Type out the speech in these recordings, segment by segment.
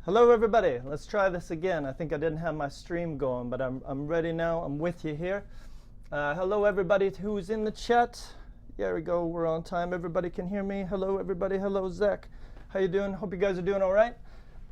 Hello everybody, let's try this again. I think I didn't have my stream going, but I'm ready now. I'm with you here. Hello everybody who's in the chat. There we go, we're on time. Everybody can hear me. Hello everybody, hello Zach. How you doing? Hope you guys are doing all right.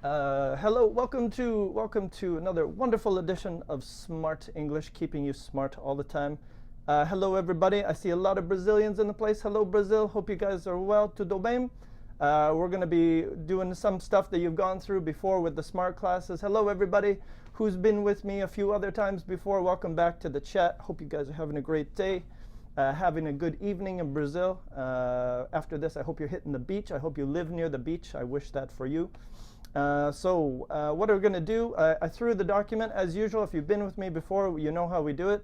Hello, welcome to another wonderful edition of Smrt English, keeping you smart all the time. Hello everybody, I see a lot of Brazilians in the place. Hello Brazil, hope you guys are well. Tudo bem? We're going to be doing some stuff that you've gone through before with the Smrt classes. Hello everybody who's been with me a few other times before. Welcome back to the chat. Hope you guys are having a great day, having a good evening in Brazil. After this, I hope you're hitting the beach. I hope you live near the beach. I wish that for you. So what are we going to do? I threw the document as usual. If you've been with me before, you know how we do it.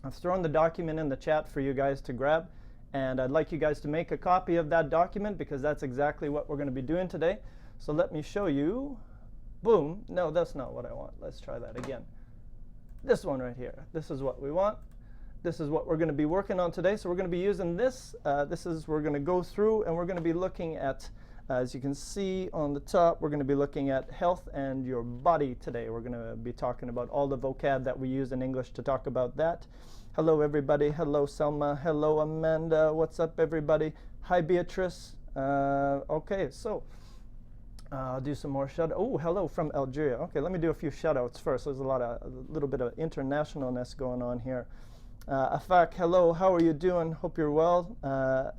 I've thrown the document in the chat for you guys to grab. And I'd like you guys to make a copy of that document because that's exactly what we're going to be doing today. So let me show you. Boom. No, that's not what I want. Let's try that again. This one right here. This is what we want. This is what we're going to be working on today. So we're going to be using this. We're going to go through and we're going to be looking at, as you can see on the top, we're going to be looking at health and your body today. We're going to be talking about all the vocab that we use in English to talk about that. Hello, everybody. Hello, Selma. Hello, Amanda. What's up, everybody? Hi, Beatrice. OK, so I'll do some more shout. Oh, hello from Algeria. OK, let me do a few shout-outs first. There's a little bit of internationalness going on here. Afak, hello. How are you doing? Hope you're well.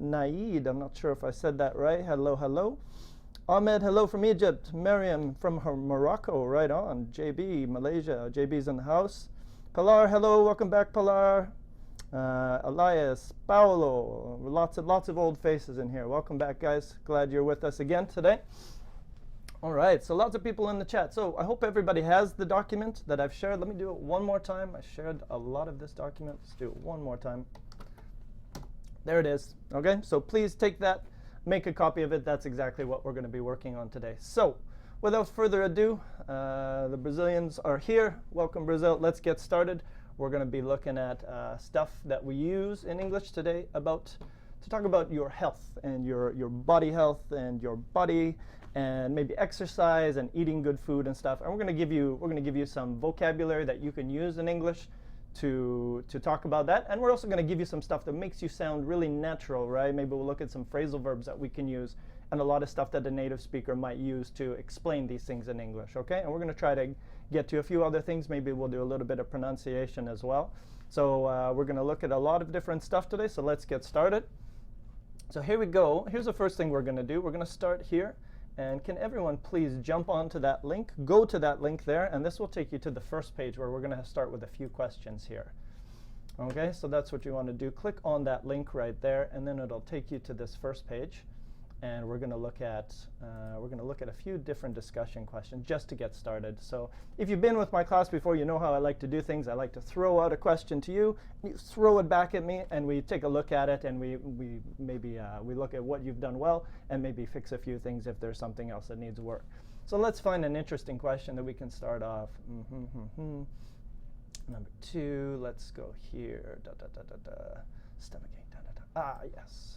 Naeed, I'm not sure if I said that right. Hello, hello. Ahmed, hello from Egypt. Miriam from Morocco. Right on. JB, Malaysia. JB's in the house. Pilar, hello, welcome back, Pilar. Elias, Paolo, lots of old faces in here. Welcome back, guys. Glad you're with us again today. All right, so lots of people in the chat. So I hope everybody has the document that I've shared. Let me do it one more time. I shared a lot of this document. Let's do it one more time. There it is. OK, so please take that, make a copy of it. That's exactly what we're going to be working on today. So without further ado, the Brazilians are here. Welcome, Brazil. Let's get started. We're going to be looking at stuff that we use in English today to talk about your health and your body health and your body and maybe exercise and eating good food and stuff. And we're going to give you some vocabulary that you can use in English to talk about that. And we're also going to give you some stuff that makes you sound really natural, right? Maybe we'll look at some phrasal verbs that we can use and a lot of stuff that a native speaker might use to explain these things in English, OK? And we're going to try to get to a few other things. Maybe we'll do a little bit of pronunciation as well. So we're going to look at a lot of different stuff today. So let's get started. So here we go. Here's the first thing we're going to do. We're going to start here. And can everyone please jump onto that link? Go to that link there. And this will take you to the first page where we're going to start with a few questions here. OK, so that's what you want to do. Click on that link right there. And then it'll take you to this first page. And we're going to look at a few different discussion questions just to get started. So if you've been with my class before, you know how I like to do things. I like to throw out a question to you, and you throw it back at me, and we take a look at it, and we look at what you've done well, and maybe fix a few things if there's something else that needs work. So let's find an interesting question that we can start off. Number 2, let's go here. Stomaching. Ah, yes.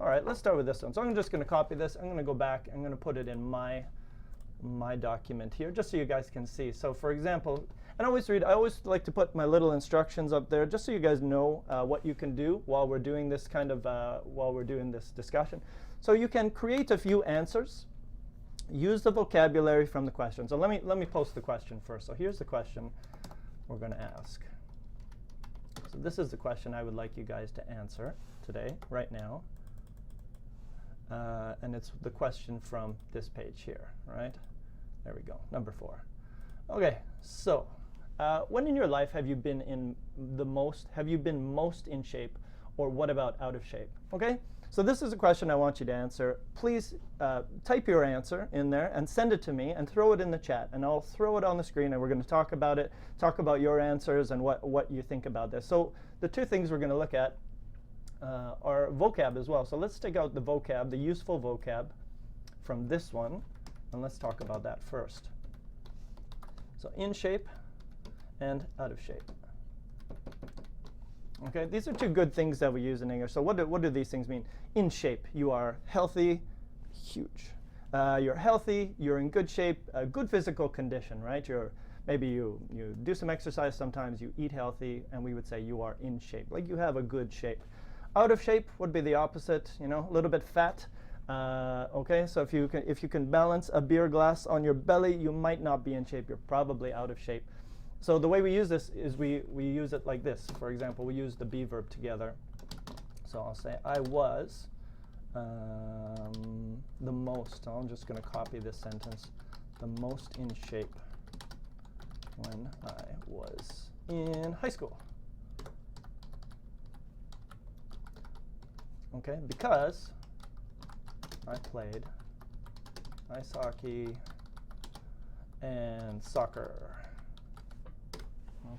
All right, let's start with this one. So I'm just going to copy this. I'm going to go back. I'm going to put it in my document here, just so you guys can see. So for example, and I always like to put my little instructions up there, just so you guys know what you can do while we're doing this discussion. So you can create a few answers. Use the vocabulary from the question. So let me post the question first. So here's the question we're going to ask. So this is the question I would like you guys to answer today, right now. And it's the question from this page here, right? There we go, number 4. OK, so when in your life have you been most in shape, or what about out of shape? OK, so this is a question I want you to answer. Please type your answer in there and send it to me and throw it in the chat. And I'll throw it on the screen, and we're going to talk about it, talk about your answers and what you think about this. So the two things we're going to look at are vocab as well. So let's take out the vocab, the useful vocab from this one, and let's talk about that first. So in shape and out of shape. OK, these are two good things that we use in English. So what do these things mean? In shape, you are healthy, huge. You're healthy, you're in good shape, a good physical condition, right? Maybe you do some exercise sometimes, you eat healthy, and we would say you are in shape, like you have a good shape. Out of shape would be the opposite, you know, a little bit fat. Okay, so if you can balance a beer glass on your belly, you might not be in shape. You're probably out of shape. So the way we use this is we use it like this. For example, we use the be verb together. So I'll say I was the most. I'm just going to copy this sentence. The most in shape when I was in high school. Okay, because I played ice hockey and soccer.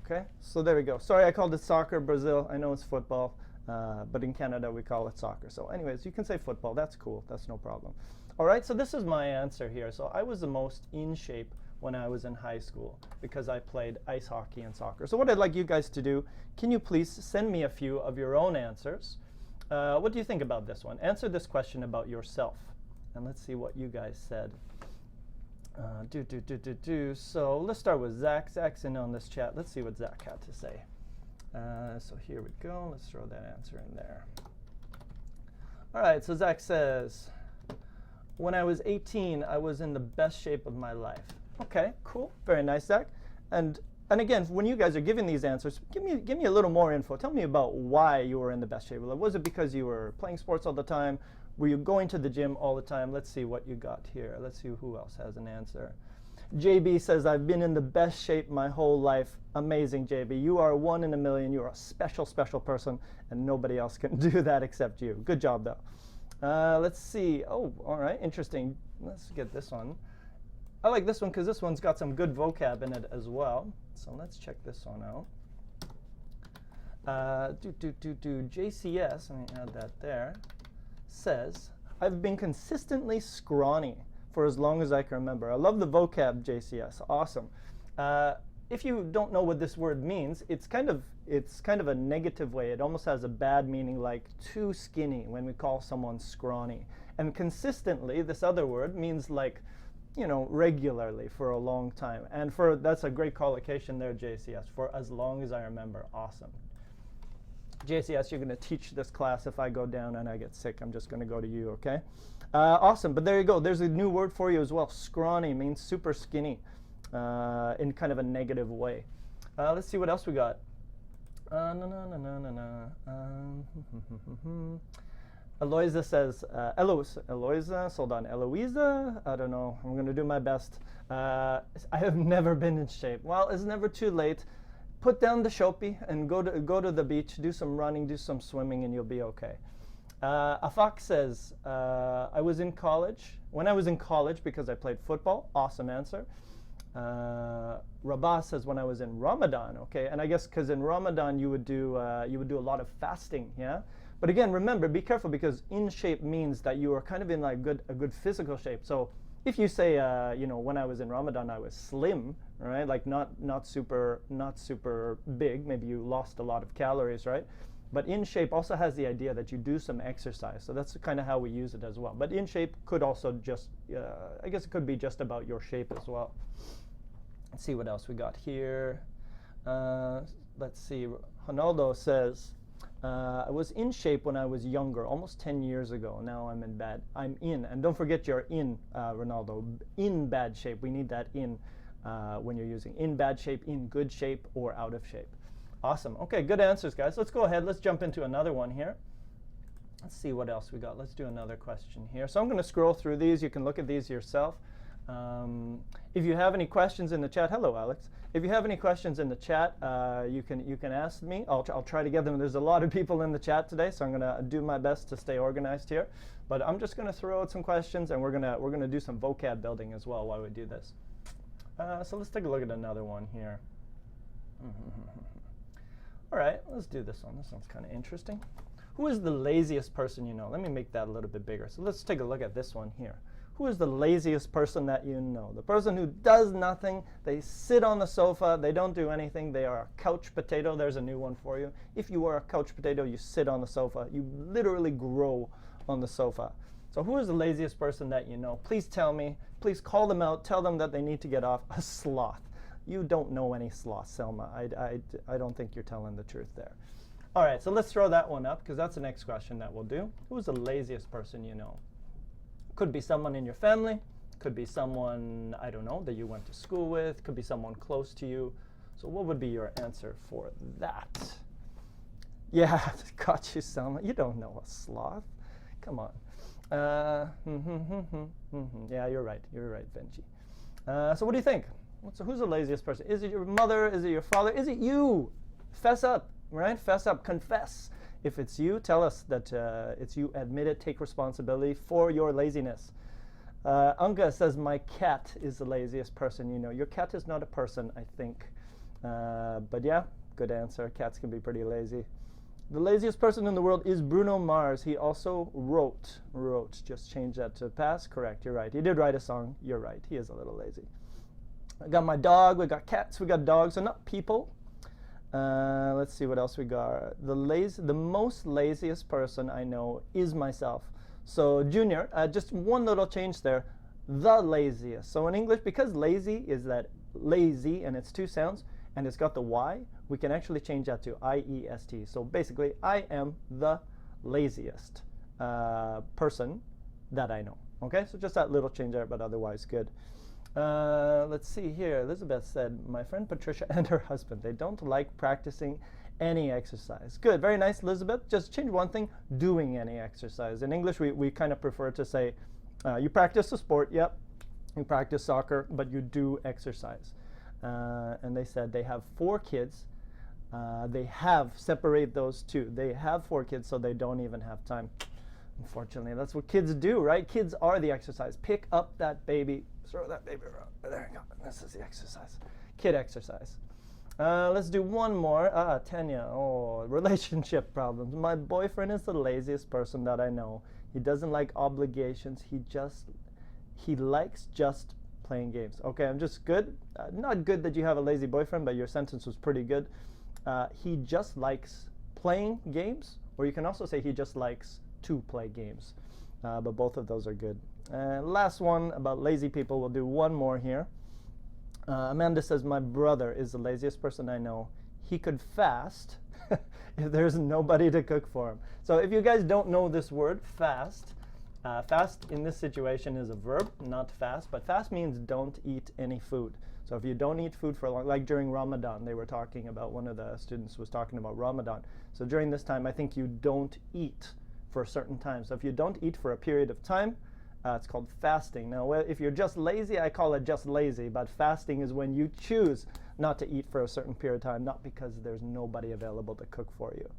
Okay, so there we go. Sorry, I called it soccer, Brazil. I know it's football, but in Canada we call it soccer. So anyways, you can say football. That's cool. That's no problem. All right, so this is my answer here. So I was the most in shape when I was in high school because I played ice hockey and soccer. So what I'd like you guys to do, can you please send me a few of your own answers? What do you think about this one? Answer this question about yourself. And let's see what you guys said. So let's start with Zach. Zach's in on this chat. Let's see what Zach had to say. So here we go. Let's throw that answer in there. All right, so Zach says, when I was 18, I was in the best shape of my life. Okay, cool. Very nice, Zach. And again, when you guys are giving these answers, give me a little more info. Tell me about why you were in the best shape. Was it because you were playing sports all the time? Were you going to the gym all the time? Let's see what you got here. Let's see who else has an answer. JB says, I've been in the best shape my whole life. Amazing, JB. You are 1 in a million. You're a special, special person, and nobody else can do that except you. Good job, though. Let's see. Oh, all right, interesting. Let's get this one. I like this one because this one's got some good vocab in it as well. So let's check this one out. JCS, let me add that there, says, I've been consistently scrawny for as long as I can remember. I love the vocab, JCS. Awesome. If you don't know what this word means, it's kind of a negative way. It almost has a bad meaning, like too skinny when we call someone scrawny. And consistently, this other word means like, you know, regularly for a long time. And that's a great collocation there, JCS, for as long as I remember. Awesome. JCS, you're going to teach this class. If I go down and I get sick, I'm just going to go to you, okay? Awesome, but there you go. There's a new word for you as well. Scrawny means super skinny in kind of a negative way. Let's see what else we got. Eloisa says, Eloisa, hold on, Eloisa? I don't know. I'm going to do my best. I have never been in shape. Well, it's never too late. Put down the Shopee and go to the beach, do some running, do some swimming, and you'll be okay. Afak says, I was in college. When I was in college because I played football. Awesome answer. Rabah says when I was in Ramadan. Okay, and I guess because in Ramadan you would do a lot of fasting, yeah. But again, remember, be careful because in shape means that you are kind of in like a good physical shape. So if you say, you know, when I was in Ramadan I was slim, right? Like not super big. Maybe you lost a lot of calories, right? But in shape also has the idea that you do some exercise. So that's kind of how we use it as well. But in shape could also just, I guess it could be just about your shape as well. Let's see what else we got here. Let's see. Ronaldo says, I was in shape when I was younger, almost 10 years ago. Now I'm in, and don't forget you're in, Ronaldo, in bad shape. We need that in when you're using in bad shape, in good shape, or out of shape. Awesome. Okay, good answers, guys. Let's go ahead. Let's jump into another one here. Let's see what else we got. Let's do another question here. So I'm going to scroll through these. You can look at these yourself. If you have any questions in the chat, hello, Alex. If you have any questions in the chat, you can ask me. I'll try to get them. There's a lot of people in the chat today, so I'm going to do my best to stay organized here. But I'm just going to throw out some questions, and we're going to do some vocab building as well while we do this. So let's take a look at another one here. All right, let's do this one. This one's kind of interesting. Who is the laziest person you know? Let me make that a little bit bigger. So let's take a look at this one here. Who is the laziest person that you know? The person who does nothing. They sit on the sofa. They don't do anything. They are a couch potato. There's a new one for you. If you are a couch potato, you sit on the sofa. You literally grow on the sofa. So who is the laziest person that you know? Please tell me. Please call them out. Tell them that they need to get off. A sloth. You don't know any sloths, Selma. I don't think you're telling the truth there. All right, so let's throw that one up because that's the next question that we'll do. Who's the laziest person you know? Could be someone in your family. Could be someone, I don't know, that you went to school with. Could be someone close to you. So what would be your answer for that? Yeah, got you, Selma. You don't know a sloth. Come on. Yeah, you're right. You're right, Benji. So what do you think? Who's the laziest person? Is it your mother? Is it your father? Is it you? Fess up, right? Fess up. Confess. If it's you, tell us that it's you. Admit it. Take responsibility for your laziness. Anga says, my cat is the laziest person you know. Your cat is not a person, I think. But yeah, good answer. Cats can be pretty lazy. The laziest person in the world is Bruno Mars. He also wrote. Just change that to past. Correct, you're right. He did write a song. You're right. He is a little lazy. I got my dog. We got cats. We got dogs. So not people. Let's see what else we got. The most laziest person I know is myself. So Junior, just one little change there. The laziest. So in English, because lazy is that lazy and it's two sounds, and it's got the Y, we can actually change that to I-E-S-T. So basically, I am the laziest person that I know. Okay, so just that little change there, but otherwise good. Let's see here. Elizabeth said, my friend Patricia and her husband, they don't like practicing any exercise. Good, very nice, Elizabeth. Just change one thing, doing any exercise. In English, we kind of prefer to say, you practice a sport, yep. You practice soccer, but you do exercise. And they said they have 4 kids. They have, separate those two. They have 4 kids, so they don't even have time. Unfortunately, that's what kids do, right? Kids are the exercise. Pick up that baby, throw that baby around. There you go. This is the exercise. Kid exercise. Let's do one more. Tenya. Oh, relationship problems. My boyfriend is the laziest person that I know. He doesn't like obligations. He likes just playing games. Okay, I'm just good. Not good that you have a lazy boyfriend, but your sentence was pretty good. He just likes playing games, or you can also say he just likes to play games. But both of those are good. Last one about lazy people. We'll do one more here. Amanda says, my brother is the laziest person I know. He could fast if there's nobody to cook for him. So if you guys don't know this word, fast, fast in this situation is a verb, not fast, but fast means don't eat any food. So if you don't eat food for a long, like during Ramadan, they were talking about, one of the students was talking about Ramadan. So during this time, I think you don't eat for a certain time. So if you don't eat for a period of time, it's called fasting. Now, if you're just lazy, I call it just lazy, but fasting is when you choose not to eat for a certain period of time, not because there's nobody available to cook for you.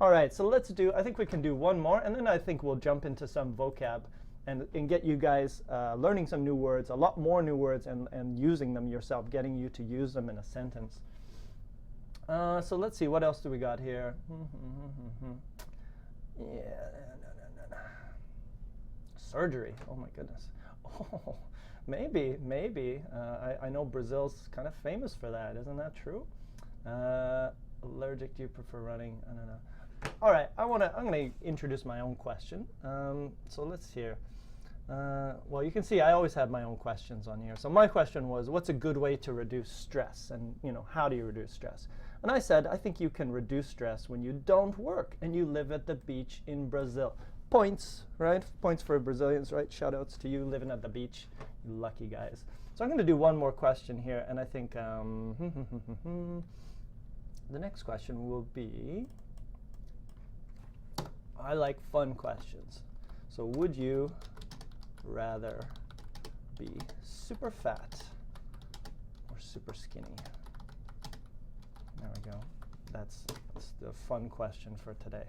All right, so let's do, I think we can do one more, and then I think we'll jump into some vocab and get you guys learning some new words, a lot more new words, and using them yourself, getting you to use them in a sentence. So let's see, what else do we got here? Yeah, no. Surgery, oh my goodness. Oh, maybe. I know Brazil's kind of famous for that, isn't that true? Allergic, do you prefer running? I don't know. All right, I'm gonna introduce my own question. So let's hear. Well, you can see I always have my own questions on here. So my question was, what's a good way to reduce stress? And how do you reduce stress? And I said, I think you can reduce stress when you don't work and you live at the beach in Brazil. Points, right? Points for Brazilians, right? Shout outs to you living at the beach, you lucky guys. So I'm going to do one more question here, and I think the next question will be, I like fun questions. So would you rather be super fat or super skinny? There we go. That's the fun question for today.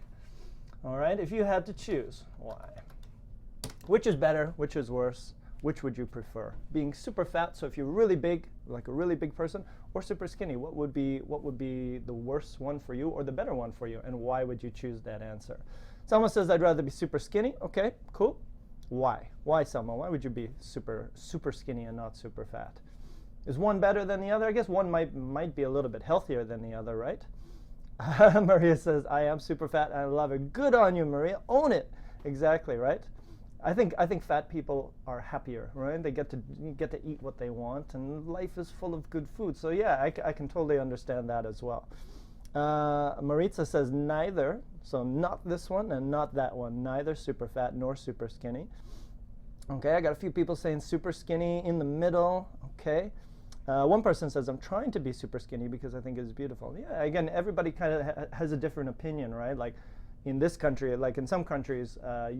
All right, if you had to choose, why? Which is better, which is worse? Which would you prefer? Being super fat, so if you're really big, like a really big person, or super skinny, what would be the worst one for you or the better one for you, and why would you choose that answer? Selma says, I'd rather be super skinny. Okay, cool. Why? Why, Selma? Why would you be super skinny and not super fat? Is one better than the other? I guess one might be a little bit healthier than the other, right? Maria says, I am super fat and I love it. Good on you, Maria. Own it. Exactly, right? I think fat people are happier, right? They get to eat what they want, and life is full of good food. So yeah, I can totally understand that as well. Maritza says neither, so not this one and not that one, neither super fat nor super skinny. Okay, I got a few people saying super skinny in the middle. Okay, one person says I'm trying to be super skinny because I think it's beautiful. Yeah, again, everybody kind of has a different opinion, right? Like in this country, like in some countries,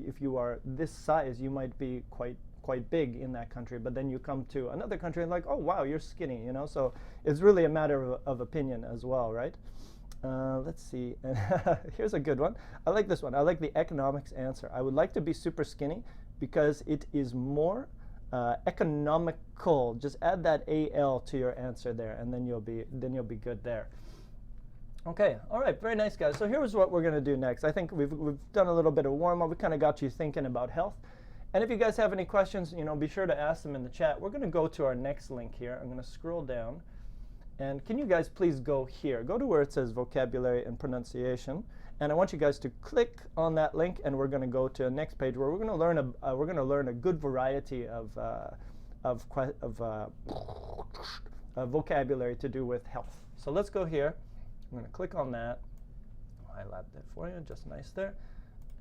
if you are this size, you might be quite big in that country, but then you come to another country and like, oh wow, you're skinny, you know. So it's really a matter of opinion as well, right? Let's see. Here's a good one. I like this one. I like the economics answer. I would like to be super skinny because it is more economical. Just add that AL to your answer there, and then you'll be good there. Okay. All right. Very nice, guys. So here's what we're going to do next. I think we've done a little bit of warm up. We kind of got you thinking about health. And if you guys have any questions, you know, be sure to ask them in the chat. We're going to go to our next link here. I'm going to scroll down. And can you guys please go here? Go to where it says vocabulary and pronunciation. And I want you guys to click on that link, and we're going to go to the next page where we're going to learn a good variety of vocabulary to do with health. So let's go here. I'm going to click on that. Highlight that for you, just nice there.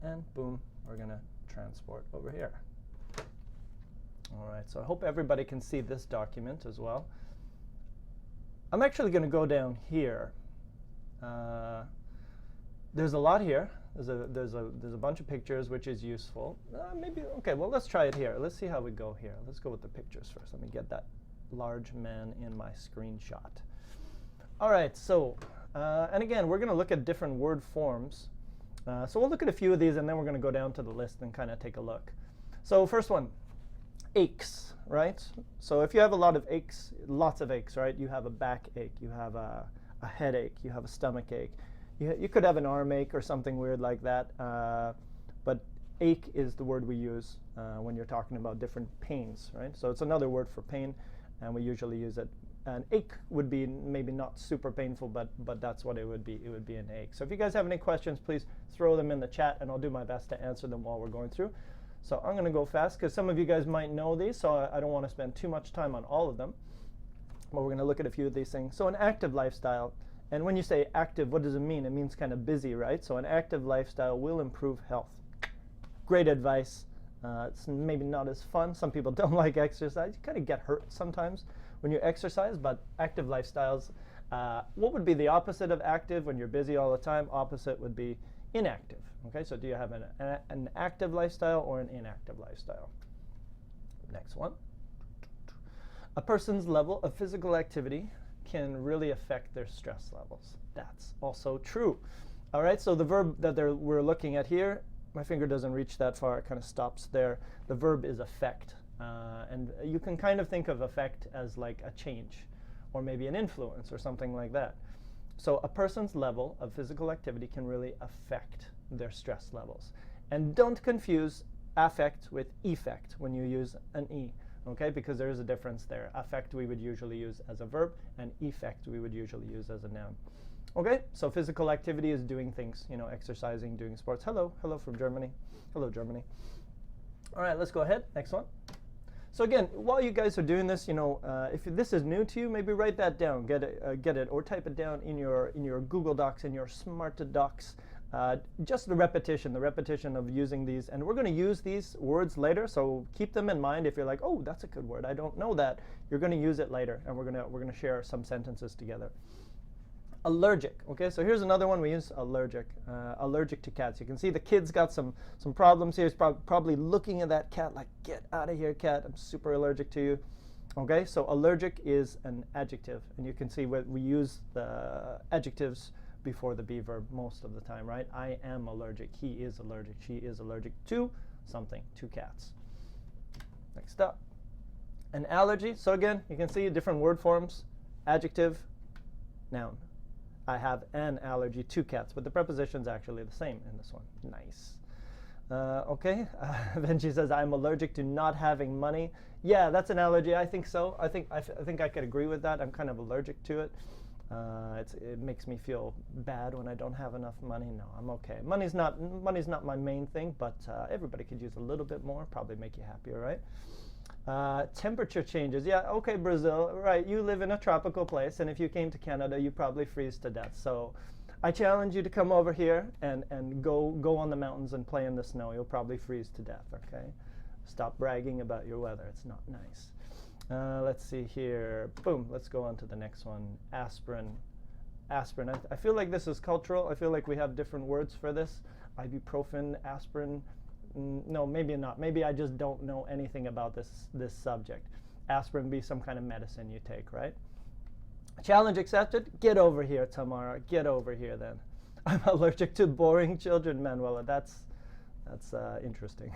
And boom, we're going to transport over here. All right, so I hope everybody can see this document as well. I'm actually going to go down here. There's a lot here. There's a bunch of pictures, which is useful. Maybe okay. Well, let's try it here. Let's see how we go here. Let's go with the pictures first. Let me get that large man in my screenshot. All right. So, and again, we're going to look at different word forms. So we'll look at a few of these, and then we're going to go down to the list and kind of take a look. So first one, aches, right? So if you have a lot of aches, lots of aches, right? You have a backache, you have a headache, you have a stomach ache. You could have an arm ache or something weird like that. But ache is the word we use when you're talking about different pains, right? So it's another word for pain, and we usually use it. An ache would be maybe not super painful, but that's what it would be. It would be an ache. So if you guys have any questions, please throw them in the chat, and I'll do my best to answer them while we're going through. So I'm going to go fast because some of you guys might know these, so I don't want to spend too much time on all of them. But we're going to look at a few of these things. So an active lifestyle, and when you say active, what does it mean? It means kind of busy, right? So an active lifestyle will improve health. Great advice. It's maybe not as fun. Some people don't like exercise. You kind of get hurt sometimes when you exercise, but active lifestyles, what would be the opposite of active when you're busy all the time? Opposite would be inactive. Okay, so do you have an active lifestyle or an inactive lifestyle? Next one. A person's level of physical activity can really affect their stress levels. That's also true. All right, so the verb that we're looking at here, my finger doesn't reach that far, it kind of stops there. The verb is affect. And you can kind of think of affect as like a change or maybe an influence or something like that. So a person's level of physical activity can really affect their stress levels. And don't confuse affect with effect when you use an E, okay? Because there is a difference there. Affect we would usually use as a verb, and effect we would usually use as a noun. Okay, so physical activity is doing things, you know, exercising, doing sports. Hello from Germany. Hello, Germany. All right, let's go ahead. Next one. So again, while you guys are doing this, you know, if this is new to you, maybe write that down, get it, or type it down in your Google Docs, in your Smrt docs. Just the repetition of using these, and we're going to use these words later. So keep them in mind. If you're like, oh, that's a good word, I don't know that, you're going to use it later, and we're going to share some sentences together. Allergic. Okay, so here's another one we use. Allergic. Allergic to cats. You can see the kid's got some problems here. He's probably looking at that cat like, get out of here, cat. I'm super allergic to you. Okay, so allergic is an adjective, and you can see we use the adjectives before the be verb most of the time, right? I am allergic. He is allergic. She is allergic to something, to cats. Next up, an allergy. So again, you can see different word forms. Adjective, noun. I have an allergy to cats, but the preposition's actually the same in this one. Nice. Okay, then she says, I'm allergic to not having money. Yeah, that's an allergy. I think so. I think I could agree with that. I'm kind of allergic to it. It makes me feel bad when I don't have enough money. No, I'm okay. Money's not my main thing, but everybody could use a little bit more. Probably make you happier, right? Temperature changes. Yeah, okay, Brazil. Right, you live in a tropical place, and if you came to Canada, you'd probably freeze to death. So I challenge you to come over here and go on the mountains and play in the snow. You'll probably freeze to death, okay? Stop bragging about your weather. It's not nice. Let's see here. Boom. Let's go on to the next one. Aspirin. Aspirin. I feel like this is cultural. I feel like we have different words for this. Ibuprofen, aspirin. No, maybe not. Maybe I just don't know anything about this subject. Aspirin be some kind of medicine you take, right? Challenge accepted. Get over here, Tamara. Get over here then. I'm allergic to boring children, Manuela. That's interesting.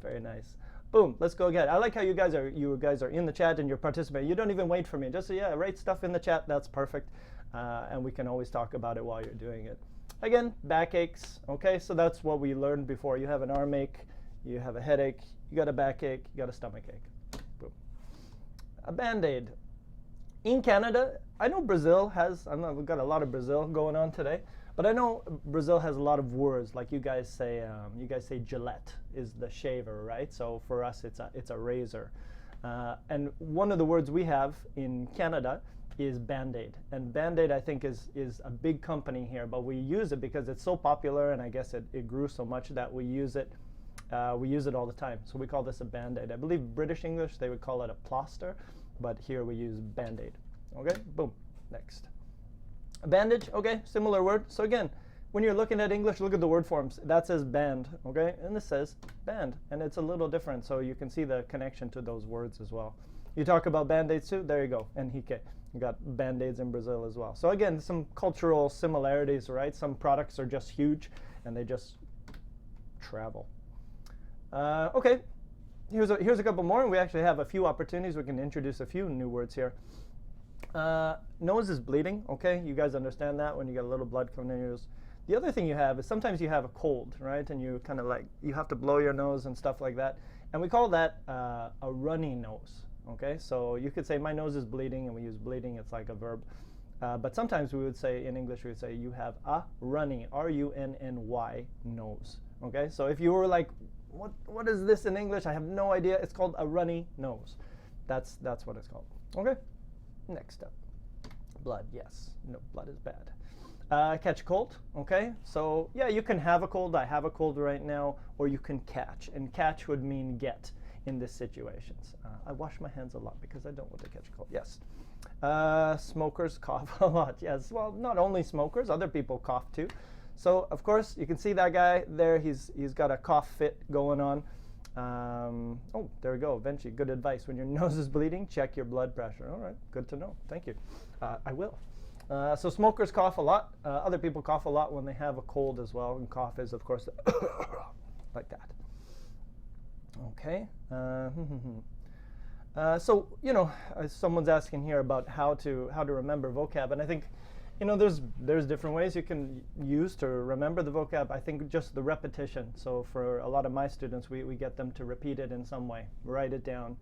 Very nice. Boom, let's go again. I like how you guys are in the chat and you're participating. You don't even wait for me. Just say, yeah, write stuff in the chat. That's perfect. And we can always talk about it while you're doing it. Again, backaches. Okay, so that's what we learned before. You have an arm ache, you have a headache, you got a backache, you got a stomach ache. Boom. A Band-Aid. In Canada, I know Brazil has, we've got a lot of Brazil going on today. But I know Brazil has a lot of words, like you guys say Gillette is the shaver, right? So for us, it's a razor. And one of the words we have in Canada is Band-Aid. And Band-Aid, I think, is a big company here, but we use it because it's so popular, and I guess it grew so much that we use it all the time. So we call this a Band-Aid. I believe British English, they would call it a plaster, but here we use Band-Aid. Okay, boom, next. A bandage, okay, similar word. So again, when you're looking at English, look at the word forms. That says band, okay, and this says band, and it's a little different, so you can see the connection to those words as well. You talk about Band-Aids too, there you go, Henrique. You got Band-Aids in Brazil as well. So again, some cultural similarities, right? Some products are just huge, and they just travel. Okay, here's a couple more, and we actually have a few opportunities. We can introduce a few new words here. Nose is bleeding, okay? You guys understand that when you get a little blood coming in your nose. The other thing you have is sometimes you have a cold, right? And you kind of you have to blow your nose and stuff like that. And we call that a runny nose, okay? So you could say, my nose is bleeding, and we use bleeding, it's like a verb. But sometimes we would say, in English, we would say, you have a runny, R-U-N-N-Y, nose, okay? So if you were like, what is this in English? I have no idea. It's called a runny nose. That's what it's called, okay? Next up, blood, yes. No, blood is bad. Catch a cold, okay? So yeah, you can have a cold. I have a cold right now, or you can catch. And catch would mean get in this situations. I wash my hands a lot because I don't want to catch a cold, yes. Smokers cough a lot, yes. Well, not only smokers, other people cough too. So of course, you can see that guy there. He's got a cough fit going on. Oh, there we go. Vinci, good advice. When your nose is bleeding, check your blood pressure. All right, good to know. Thank you. I will. So smokers cough a lot. Other people cough a lot when they have a cold as well. And cough is, of course, like that. Okay. So, you know, someone's asking here about how to remember vocab. And I think, you know, there's different ways you can use to remember the vocab. I think just the repetition. So for a lot of my students, we get them to repeat it in some way, write it down,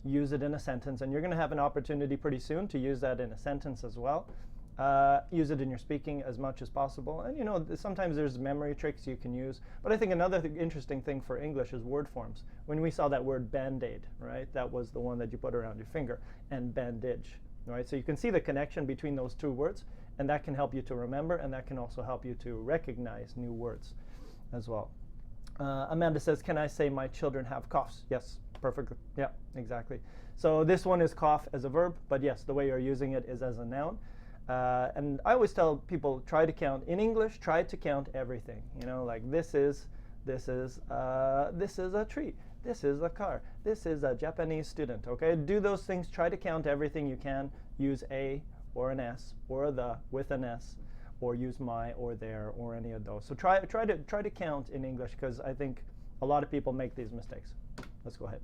use it in a sentence. And you're going to have an opportunity pretty soon to use that in a sentence as well. Use it in your speaking as much as possible. And, you know, sometimes there's memory tricks you can use. But I think another interesting thing for English is word forms. When we saw that word Band-Aid, right, that was the one that you put around your finger, and bandage, right? So you can see the connection between those two words. And that can help you to remember, and that can also help you to recognize new words as well. Amanda says, can I say my children have coughs? Yes, perfectly. Yeah, exactly. So this one is cough as a verb, but yes, the way you're using it is as a noun. And I always tell people, try to count. In English, try to count everything. You know, like this is a tree. This is a car. This is a Japanese student, okay? Do those things. Try to count everything you can. Use a or an s or a the with an s, or use my or their or any of those. So try to count in English, because I think a lot of people make these mistakes. Let's go ahead.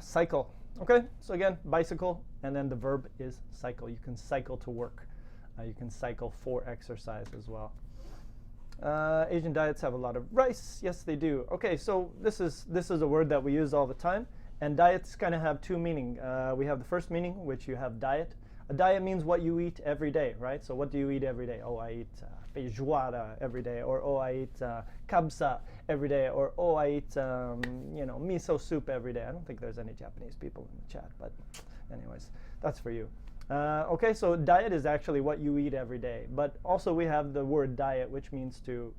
Cycle. Okay, so again, bicycle, and then the verb is cycle. You can cycle to work. You can cycle for exercise as well. Asian diets have a lot of rice. Yes, they do. Okay, so this is a word that we use all the time. And diets kind of have two meanings. We have the first meaning, which you have diet. A diet means what you eat every day, right? So what do you eat every day? Oh, I eat feijoada every day, or oh, I eat kabsa every day, or oh, I eat miso soup every day. I don't think there's any Japanese people in the chat, but anyways, that's for you. Okay, so diet is actually what you eat every day, but also we have the word diet, which means to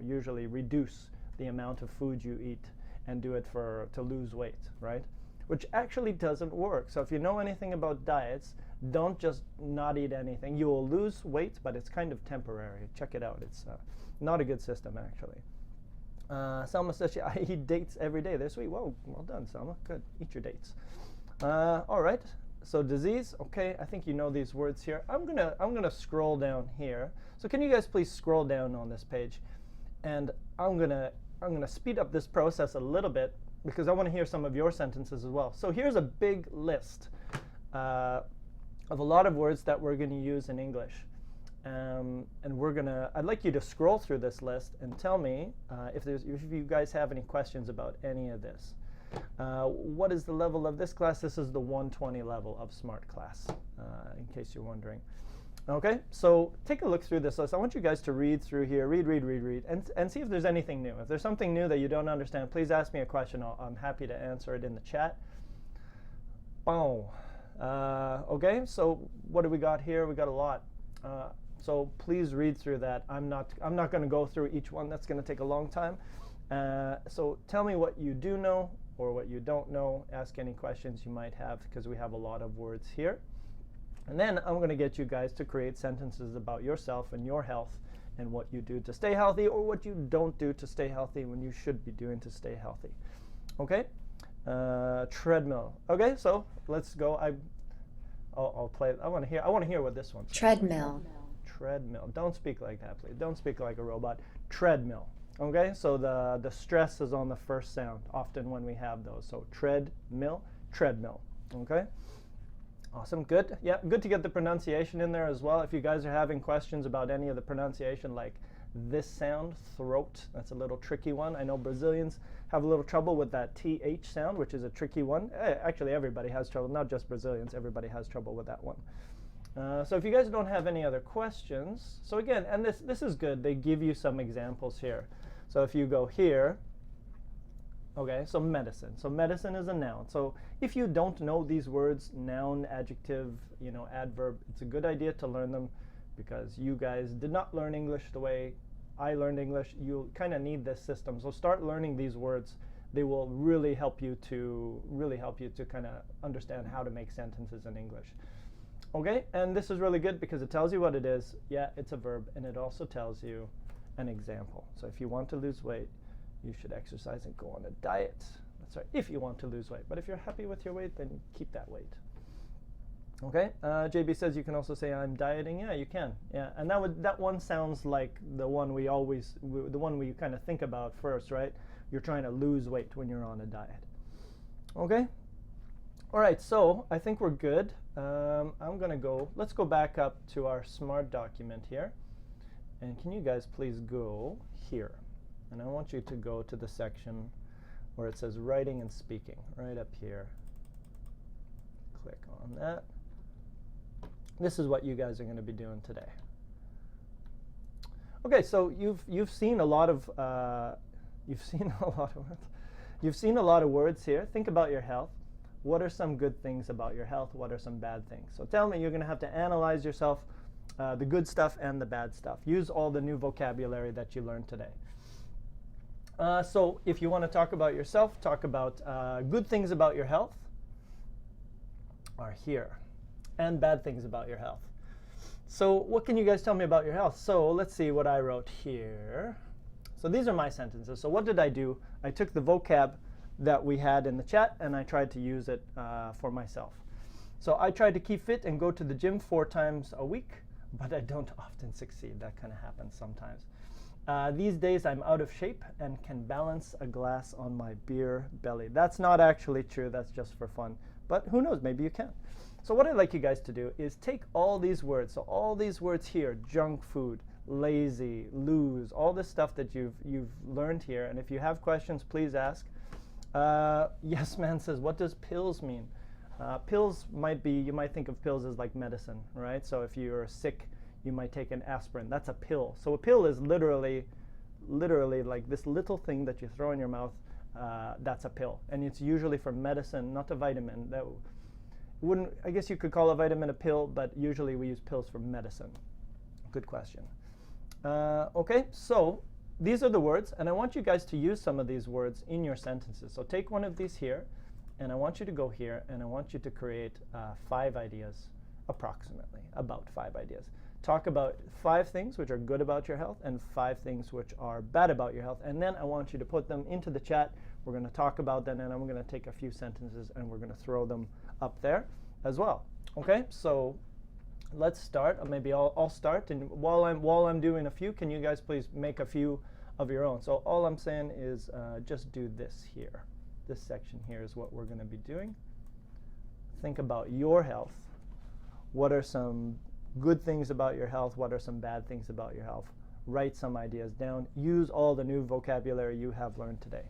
usually reduce the amount of food you eat and do it to lose weight, right? Which actually doesn't work. So if you know anything about diets, don't just not eat anything. You will lose weight, but it's kind of temporary. Check it out. It's not a good system, actually. Selma says, I eat dates every day. They're sweet. Whoa, well done, Selma. Good. Eat your dates. All right. So disease. Okay, I think you know these words here. I'm gonna scroll down here. So can you guys please scroll down on this page, and I'm gonna speed up this process a little bit because I want to hear some of your sentences as well. So here's a big list of a lot of words that we're going to use in English. And I'd like you to scroll through this list and tell me if you guys have any questions about any of this. What is the level of this class? This is the 120 level of Smrt class, in case you're wondering. Okay, so take a look through this list. I want you guys to read through here, read, and see if there's anything new. If there's something new that you don't understand, please ask me a question. I'm happy to answer it in the chat. Boom. Okay, so what do we got here? We got a lot. So please read through that. I'm not going to go through each one. That's going to take a long time. So tell me what you do know or what you don't know. Ask any questions you might have because we have a lot of words here. And then I'm going to get you guys to create sentences about yourself and your health and what you do to stay healthy or what you don't do to stay healthy when you should be doing to stay healthy. Okay? Treadmill. Okay, so let's go. I'll play it. I want to hear what this one says. Treadmill. Treadmill. Don't speak like that, please. Don't speak like a robot. Treadmill. Okay, so the stress is on the first sound often when we have those. So treadmill, treadmill. Okay? Awesome, good. Yeah, good to get the pronunciation in there as well. If you guys are having questions about any of the pronunciation, like this sound, throat, that's a little tricky one. I know Brazilians have a little trouble with that TH sound, which is a tricky one. Actually, everybody has trouble, not just Brazilians. Everybody has trouble with that one. So if you guys don't have any other questions, so again, and this is good. They give you some examples here. So if you go here, okay, so medicine. So medicine is a noun. So if you don't know these words, noun, adjective, adverb, it's a good idea to learn them because you guys did not learn English the way I learned English. You kind of need this system. So start learning these words. They will really help you to kind of understand how to make sentences in English. Okay, and this is really good because it tells you what it is. Yeah, it's a verb, and it also tells you an example. So if you want to lose weight, you should exercise and go on a diet. That's right, if you want to lose weight. But if you're happy with your weight, then keep that weight. Okay, JB says you can also say I'm dieting. Yeah, you can. Yeah, and that one sounds like the one we kind of think about first, right? You're trying to lose weight when you're on a diet. Okay. All right, so I think we're good. Let's go back up to our Smrt document here. And can you guys please go here? And I want you to go to the section where it says writing and speaking, right up here. Click on that. This is what you guys are going to be doing today. Okay, so you've seen a lot of words here. Think about your health. What are some good things about your health? What are some bad things? So tell me, you're going to have to analyze yourself, the good stuff and the bad stuff. Use all the new vocabulary that you learned today. So if you want to talk about yourself, talk about good things about your health are here, and bad things about your health. So what can you guys tell me about your health? So let's see what I wrote here. So these are my sentences. So what did I do? I took the vocab that we had in the chat and I tried to use it for myself. So I tried to keep fit and go to the gym 4 times a week, but I don't often succeed. That kind of happens sometimes. These days I'm out of shape and can balance a glass on my beer belly. That's not actually true. That's just for fun. But who knows? Maybe you can. So what I'd like you guys to do is take all these words. So all these words here, junk food, lazy, lose, all this stuff that you've learned here. And if you have questions, please ask. Yes Man says, what does pills mean? Pills might be, you might think of pills as like medicine, right? So if you're sick, you might take an aspirin. That's a pill. So a pill is literally like this little thing that you throw in your mouth. That's a pill, and it's usually for medicine, not a vitamin. That wouldn't, I guess you could call a vitamin a pill, but usually we use pills for medicine. Good question. Okay, so these are the words, and I want you guys to use some of these words in your sentences. So take one of these here, and I want you to go here, and I want you to create 5 ideas, approximately, about 5 ideas. Talk about 5 things which are good about your health and 5 things which are bad about your health. And then I want you to put them into the chat. We're going to talk about them, and I'm going to take a few sentences and we're going to throw them up there as well. Okay, so let's start. Maybe I'll start, and while I'm doing a few, can you guys please make a few of your own? So all I'm saying is just do this here. This section here is what we're going to be doing. Think about your health. What are some good things about your health? What are some bad things about your health? Write some ideas down. Use all the new vocabulary you have learned today.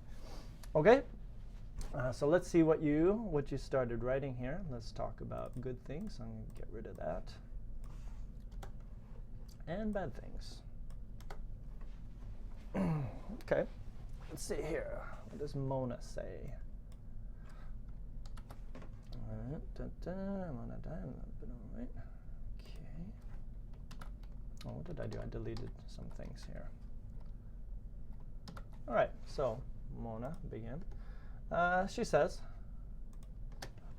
Okay? So let's see what you started writing here. Let's talk about good things. I'm going to get rid of that. And bad things. Okay. Let's see here. What does Mona say? I'm on a dime. All right. Oh, what did I do? I deleted some things here. All right, so Mona, begin. She says,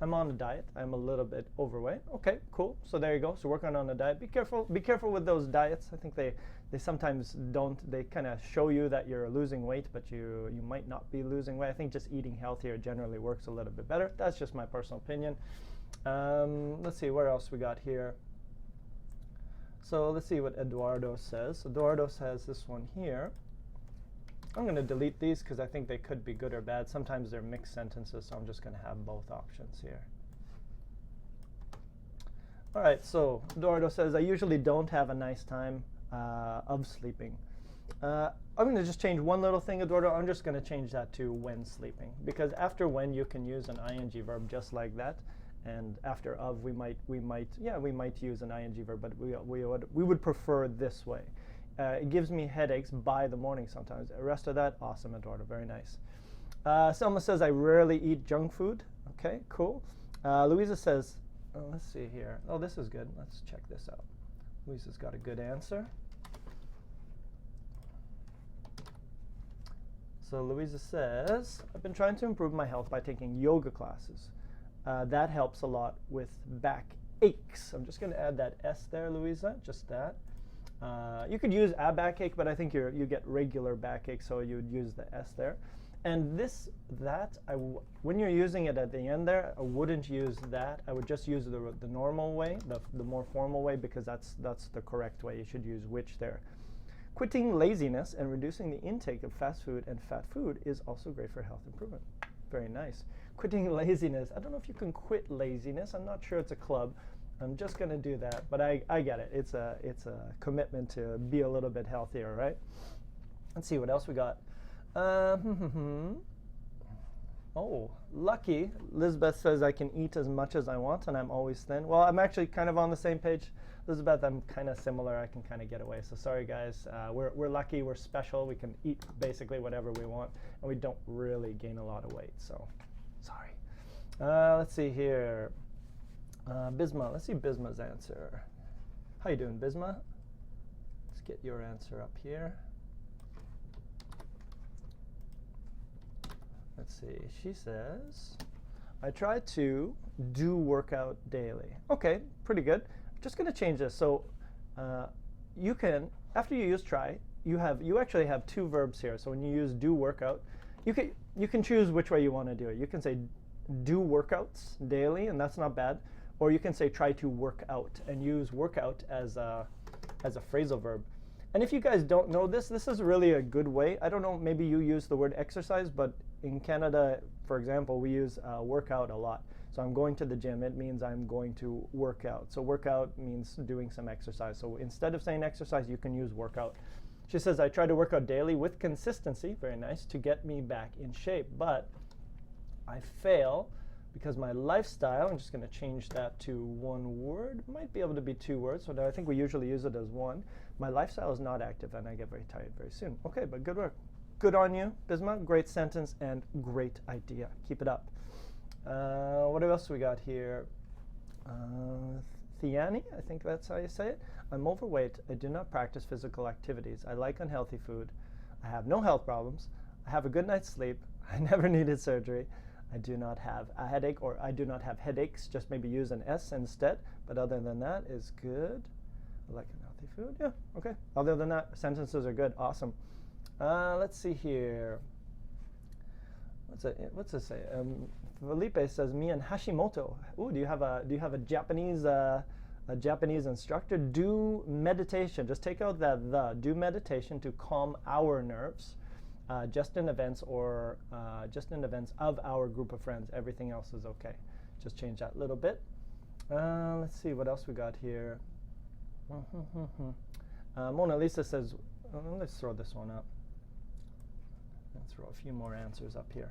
I'm on a diet. I'm a little bit overweight. Okay, cool. So there you go. So working on a diet. Be careful with those diets. I think they sometimes don't. They kind of show you that you're losing weight, but you might not be losing weight. I think just eating healthier generally works a little bit better. That's just my personal opinion. Let's see, where else we got here. So let's see what Eduardo says. Eduardo says this one here. I'm going to delete these because I think they could be good or bad. Sometimes they're mixed sentences, so I'm just going to have both options here. All right, so Eduardo says, I usually don't have a nice time of sleeping. I'm going to just change one little thing, Eduardo. I'm just going to change that to when sleeping, because after when you can use an ing verb just like that. And after of, we might use an ing verb, but we would prefer this way. It gives me headaches by the morning sometimes. The rest of that, awesome, Eduardo, very nice. Selma says, I rarely eat junk food. Okay, cool. Louisa says, oh, let's see here. Oh, this is good. Let's check this out. Louisa's got a good answer. So Louisa says, I've been trying to improve my health by taking yoga classes. That helps a lot with back aches. I'm just going to add that S there, Louisa, just that. You could use a backache, but I think you get regular backache, so you would use the S there. And when you're using it at the end there, I wouldn't use that. I would just use the normal way, the more formal way, because that's the correct way. You should use which there. Quitting laziness and reducing the intake of fast food and fat food is also great for health improvement. Very nice. Quitting laziness. I don't know if you can quit laziness. I'm not sure it's a club. I'm just going to do that, but I get it. It's a commitment to be a little bit healthier, right? Let's see what else we got. Oh, lucky. Elizabeth says I can eat as much as I want and I'm always thin. Well, I'm actually kind of on the same page. Elizabeth, I'm kind of similar. I can kind of get away. So sorry, guys. We're lucky. We're special. We can eat basically whatever we want, and we don't really gain a lot of weight. So sorry. Let's see here. Bisma. Let's see Bisma's answer. How you doing, Bisma? Let's get your answer up here. Let's see. She says, I try to do workout daily. Okay, pretty good. Just going to change this. So you can, after you use try, you actually have 2 verbs here. So when you use do workout, you can choose which way you want to do it. You can say do workouts daily, and that's not bad. Or you can say try to work out and use workout as a phrasal verb. And if you guys don't know this is really a good way. I don't know, maybe you use the word exercise, but in Canada, for example, we use workout a lot. So I'm going to the gym, it means I'm going to work out. So workout means doing some exercise. So instead of saying exercise, you can use workout. She says, I try to work out daily with consistency, very nice, to get me back in shape. But I fail because my lifestyle, I'm just going to change that to one word. Might be able to be two words, so I think we usually use it as one. My lifestyle is not active, and I get very tired very soon. Okay, but good work. Good on you, Bisma. Great sentence and great idea. Keep it up. What else we got here? Thiani, I think that's how you say it. I'm overweight. I do not practice physical activities. I like unhealthy food. I have no health problems. I have a good night's sleep. I never needed surgery. I do not have a headache, or I do not have headaches. Just maybe use an S instead. But other than that is good. I like unhealthy food. Yeah, okay. Other than that, sentences are good. Awesome. Let's see here. What's this say? Felipe says, me and Hashimoto. Ooh, do you have a Japanese instructor? Do meditation. Just take out that the. Do meditation to calm our nerves. Just in events of our group of friends. Everything else is okay. Just change that little bit. Let's see what else we got here. Mona Lisa says, let's throw this one up. Let's throw a few more answers up here.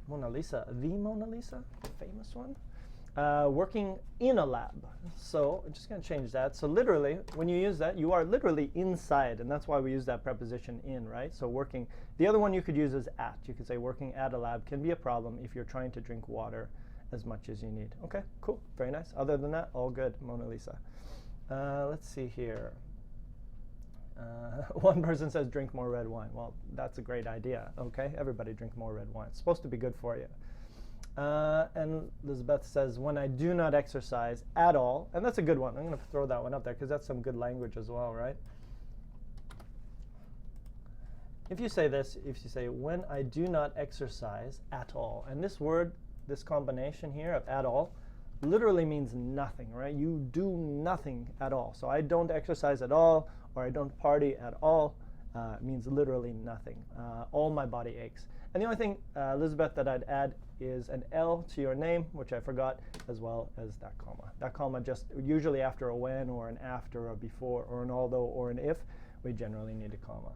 Mona Lisa, the Mona Lisa, famous one. Working in a lab. So I'm just going to change that. So literally, when you use that, you are literally inside, and that's why we use that preposition in, right? So working. The other one you could use is at. You could say working at a lab can be a problem if you're trying to drink water as much as you need. Okay, cool, very nice. Other than that, all good, Mona Lisa. Let's see here. One person says drink more red wine. Well, that's a great idea. Okay, everybody drink more red wine. It's supposed to be good for you. And Elizabeth says, when I do not exercise at all, and that's a good one. I'm going to throw that one up there because that's some good language as well, right? If you say this, if you say, when I do not exercise at all, and this word, this combination here of at all, literally means nothing, right? You do nothing at all. So I don't exercise at all, or I don't party at all, means literally nothing. All my body aches. And the only thing, Elizabeth, that I'd add is an L to your name, which I forgot, as well as that comma. That comma just usually after a when or an after or before or an although or an if, we generally need a comma.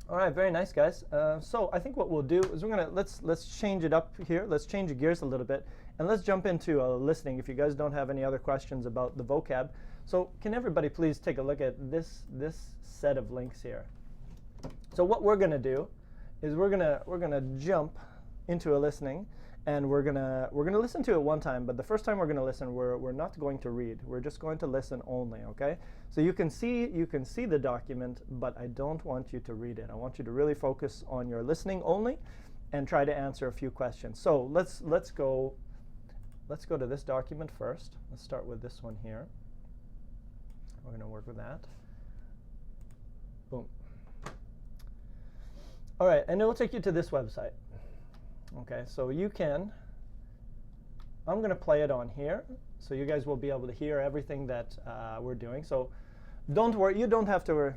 All right, very nice, guys. So I think what we'll do is let's change it up here. Let's change the gears a little bit, and let's jump into listening. If you guys don't have any other questions about the vocab, so can everybody please take a look at this set of links here. So what we're going to do is we're gonna jump into a listening, and we're gonna listen to it one time. But the first time we're gonna listen, we're not going to read. We're just going to listen only. Okay? So you can see the document, but I don't want you to read it. I want you to really focus on your listening only, and try to answer a few questions. So let's go to this document first. Let's start with this one here. We're gonna work with that. Boom. All right, and it will take you to this website. Okay, so you can, I'm going to play it on here, so you guys will be able to hear everything that we're doing. So don't worry, you don't have to worry.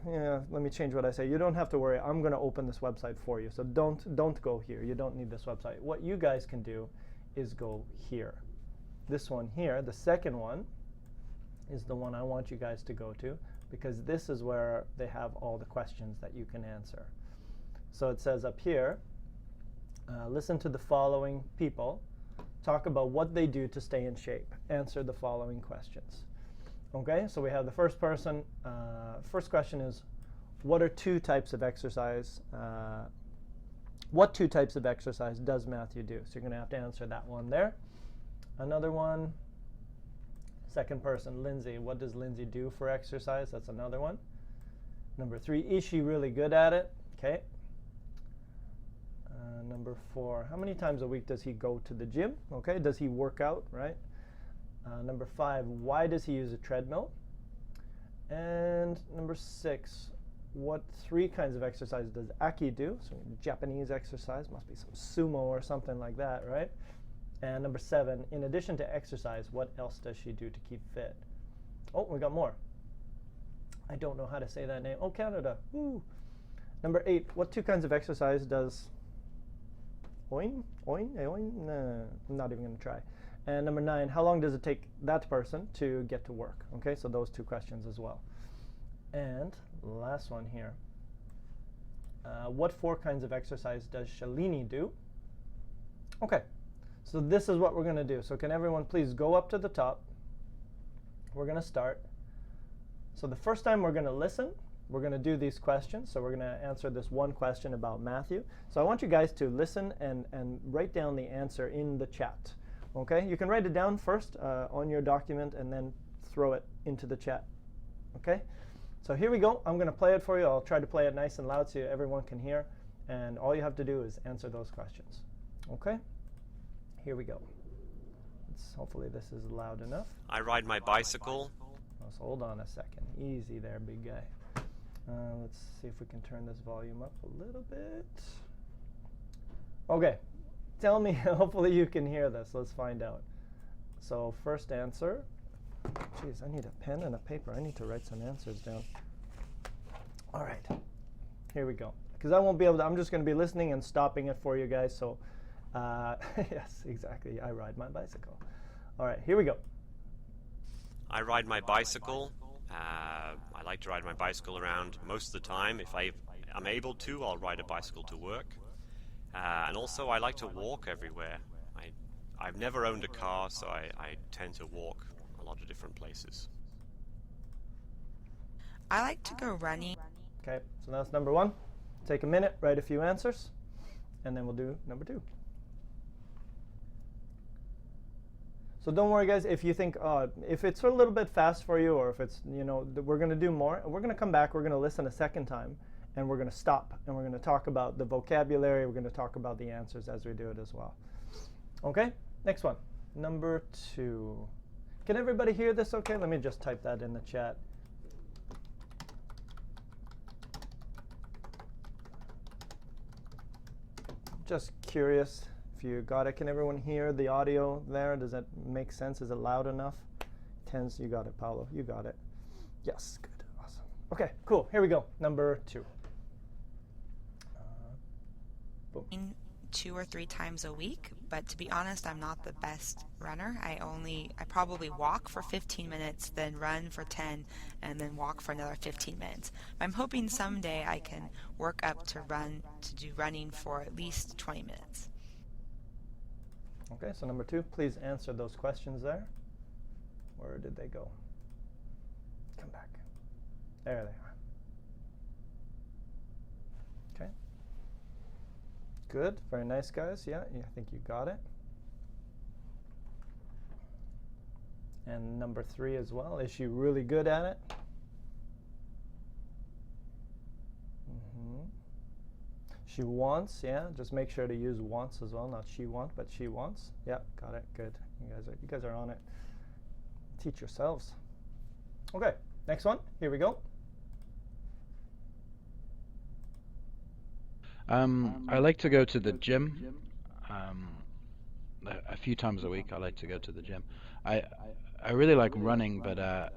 Let me change what I say. You don't have to worry. I'm going to open this website for you. So don't go here. You don't need this website. What you guys can do is go here. This one here, the second one, is the one I want you guys to go to, because this is where they have all the questions that you can answer. So it says up here, listen to the following people talk about what they do to stay in shape. Answer the following questions. Okay, so we have the first person. First question is, what are two types of exercise? What two types of exercise does Matthew do? So you're going to have to answer that one there. Another one, second person, Lindsay. What does Lindsay do for exercise? That's another one. Number 3, is she really good at it? Okay. Number 4, how many times a week does he go to the gym? Okay, does he work out, right? Number 5, why does he use a treadmill? And number 6, what 3 kinds of exercise does Aki do? So Japanese exercise, must be some sumo or something like that, right? And number 7, in addition to exercise, what else does she do to keep fit? Oh, we got more. I don't know how to say that name. Oh, Canada. Woo. Number 8, what 2 kinds of exercise does Oin? No, I'm not even going to try. And number 9, how long does it take that person to get to work? Okay, so those 2 questions as well. And last one here. What 4 kinds of exercise does Shalini do? Okay, so this is what we're going to do. So can everyone please go up to the top? We're going to start. So the first time we're going to listen. We're going to do these questions. So we're going to answer this one question about Matthew. So I want you guys to listen and write down the answer in the chat. Okay, you can write it down first on your document and then throw it into the chat. Okay, so here we go. I'm going to play it for you. I'll try to play it nice and loud so everyone can hear. And all you have to do is answer those questions. Okay, here we go. Hopefully this is loud enough. I ride my bicycle. So hold on a second. Easy there, big guy. Let's see if we can turn this volume up a little bit. Okay, tell me, hopefully you can hear this. Let's find out. So first answer. Geez, I need a pen and a paper. I need to write some answers down. All right, here we go. Because I won't be able to, I'm just going to be listening and stopping it for you guys. So yes, exactly. I ride my bicycle. All right, here we go. I ride my bicycle. I like to ride my bicycle around most of the time. If I'm able to, I'll ride a bicycle to work. And also, I like to walk everywhere. I've never owned a car, so I tend to walk a lot of different places. I like to go running. Okay, so that's number 1. Take a minute, write a few answers, and then we'll do number 2. So don't worry, guys, if you think, if it's a little bit fast for you, or if it's, we're going to do more, we're going to come back, we're going to listen a second time, and we're going to stop, and we're going to talk about the vocabulary, we're going to talk about the answers as we do it as well. Okay, next one, number 2. Can everybody hear this okay? Let me just type that in the chat. Just curious. If you got it, can everyone hear the audio there? Does that make sense? Is it loud enough? You got it, Paolo. You got it. Yes, good, awesome. Okay, cool. Here we go. Number 2. Boom. 2 or 3 times a week, but to be honest, I'm not the best runner. I probably walk for 15 minutes, then run for 10, and then walk for another 15 minutes. I'm hoping someday I can work up to do running for at least 20 minutes. Okay, so number 2, please answer those questions there. Where did they go? Come back. There they are. Okay. Good, very nice, guys. Yeah, I think you got it. And number 3 as well. Is she really good at it? She wants, yeah. Just make sure to use wants as well, not she want, but she wants. Yeah, got it. Good. You guys are on it. Teach yourselves. Okay, next one. Here we go. I like to go to the gym. A few times a week, I like to go to the gym. I really like running, but at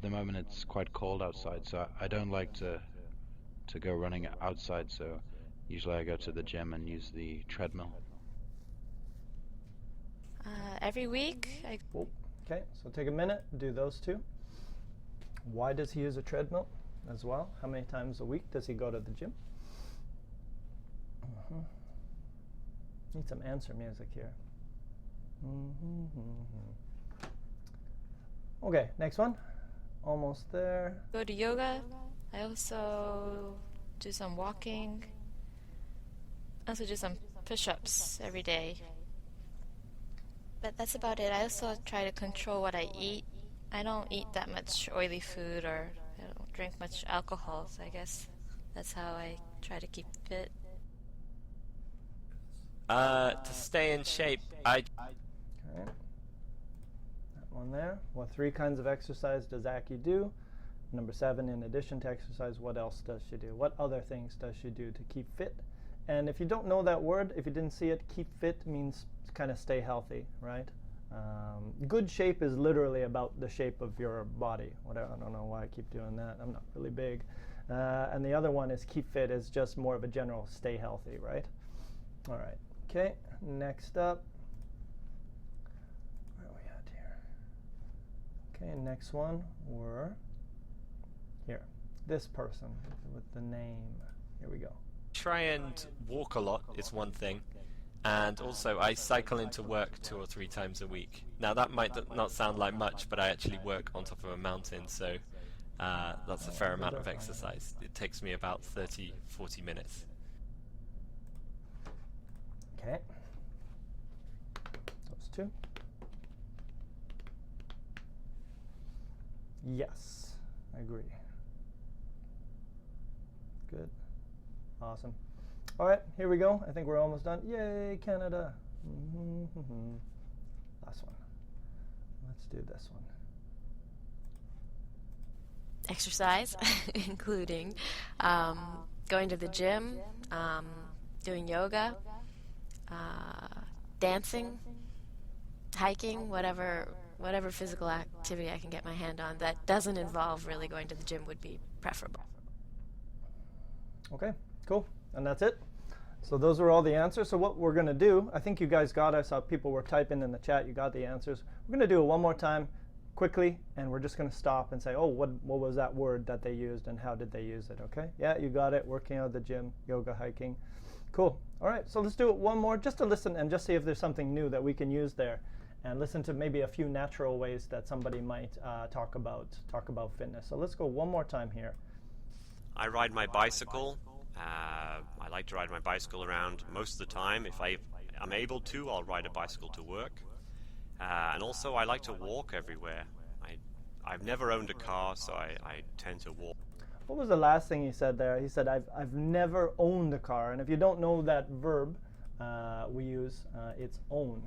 the moment it's quite cold outside, so I don't like to go running outside. So usually I go to the gym and use the treadmill. Every week. Okay, so take a minute, do those 2. Why does he use a treadmill as well? How many times a week does he go to the gym? Need some answer music here. Okay, next one. Almost there. Go to yoga. I also do some walking. I also do some push-ups every day. But that's about it. I also try to control what I eat. I don't eat that much oily food, or I don't drink much alcohol, so I guess that's how I try to keep fit. To stay in shape, Okay. That one there. What 3 kinds of exercise does Aki do? Number 7, in addition to exercise, what else does she do? What other things does she do to keep fit? And if you don't know that word, if you didn't see it, keep fit means kind of stay healthy, right? Good shape is literally about the shape of your body. Whatever, I don't know why I keep doing that. I'm not really big. And the other one is keep fit is just more of a general stay healthy, right? All right. Okay, next up. Where are we at here? Okay, next one, we're here. This person with the name. Here we go. Try and walk a lot is one thing, and also I cycle into work 2 or 3 times a week. Now that might not sound like much, but I actually work on top of a mountain, so that's a fair amount of exercise. It takes me about 30-40 minutes. Okay. Those two. Yes, I agree. Good. Awesome. All right, here we go. I think we're almost done. Yay, Canada. Last one. Let's do this one. Exercise, including going to the gym, doing yoga, dancing, hiking, whatever physical activity I can get my hand on that doesn't involve really going to the gym would be preferable. Okay, cool. And that's it. So those are all the answers. So what we're going to do, I think you guys got it. I saw people were typing in the chat. You got the answers. We're going to do it one more time quickly, and we're just going to stop and say, oh, what was that word that they used and how did they use it, okay? Yeah, you got it. Working out at the gym, yoga, hiking. Cool. All right, so let's do it one more just to listen and just see if there's something new that we can use there, and listen to maybe a few natural ways that somebody might talk about fitness. So let's go one more time here. I ride my bicycle. I like to ride my bicycle around most of the time. If I'm able to, I'll ride a bicycle to work. And also, I like to walk everywhere. I've never owned a car, so I tend to walk. What was the last thing he said there? He said, I've never owned a car. And if you don't know that verb we use, it's own.